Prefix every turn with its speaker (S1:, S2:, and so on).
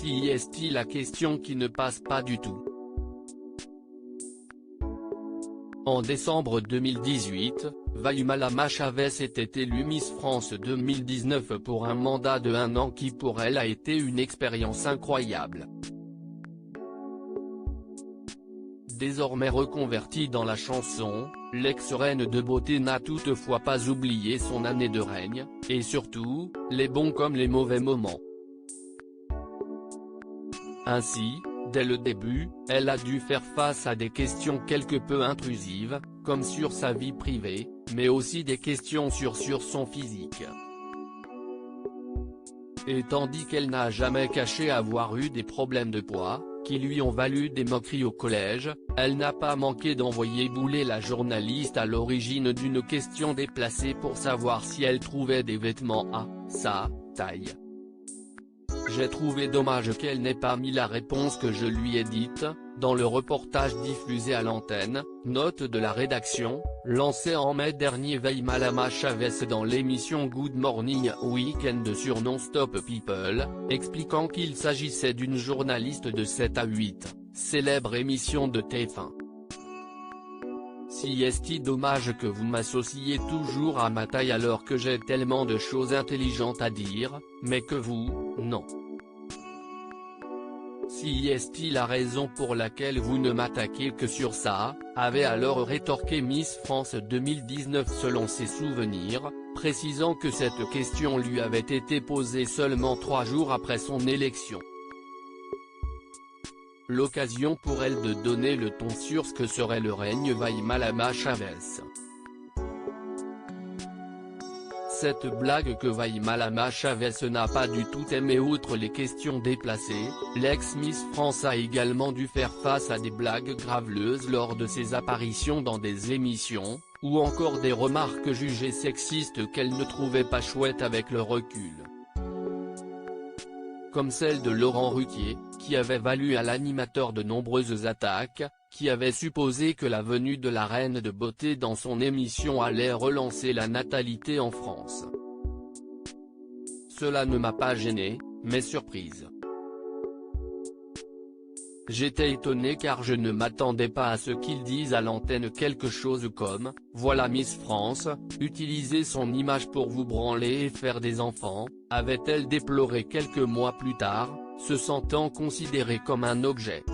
S1: Si est-il la question qui ne passe pas du tout. En décembre 2018, Waimalama Chavez était élue Miss France 2019 pour un mandat de 1 an qui pour elle a été une expérience incroyable. Désormais reconvertie dans la chanson, l'ex-reine de beauté n'a toutefois pas oublié son année de règne, et surtout, les bons comme les mauvais moments. Ainsi, dès le début, elle a dû faire face à des questions quelque peu intrusives, comme sur sa vie privée, mais aussi des questions sur son physique. Et tandis qu'elle n'a jamais caché avoir eu des problèmes de poids, qui lui ont valu des moqueries au collège, elle n'a pas manqué d'envoyer bouler la journaliste à l'origine d'une question déplacée pour savoir si elle trouvait des vêtements à sa taille. J'ai trouvé dommage qu'elle n'ait pas mis la réponse que je lui ai dite, dans le reportage diffusé à l'antenne, note de la rédaction, lancé en mai dernier. Waimalama Chavez dans l'émission Good Morning Weekend sur Non-Stop People, expliquant qu'il s'agissait d'une journaliste de 7 à 8, célèbre émission de TF1. Si est-il dommage que vous m'associez toujours à ma taille alors que j'ai tellement de choses intelligentes à dire, mais que vous, non. Si est-il la raison pour laquelle vous ne m'attaquez que sur ça, avait alors rétorqué Miss France 2019 selon ses souvenirs, précisant que cette question lui avait été posée seulement 3 jours après son élection. L'occasion pour elle de donner le ton sur ce que serait le règne Waimalama Chavez. Cette blague que Waimalama Chavez n'a pas du tout aimé. Outre les questions déplacées, l'ex-Miss France a également dû faire face à des blagues graveleuses lors de ses apparitions dans des émissions, ou encore des remarques jugées sexistes qu'elle ne trouvait pas chouettes avec le recul. Comme celle de Laurent Ruquier, qui avait valu à l'animateur de nombreuses attaques, qui avait supposé que la venue de la reine de beauté dans son émission allait relancer la natalité en France. Cela ne m'a pas gêné, mais surprise. J'étais étonné car je ne m'attendais pas à ce qu'ils disent à l'antenne quelque chose comme « Voilà Miss France, utilisez son image pour vous branler et faire des enfants », avait-elle déploré quelques mois plus tard, se sentant considérée comme un objet.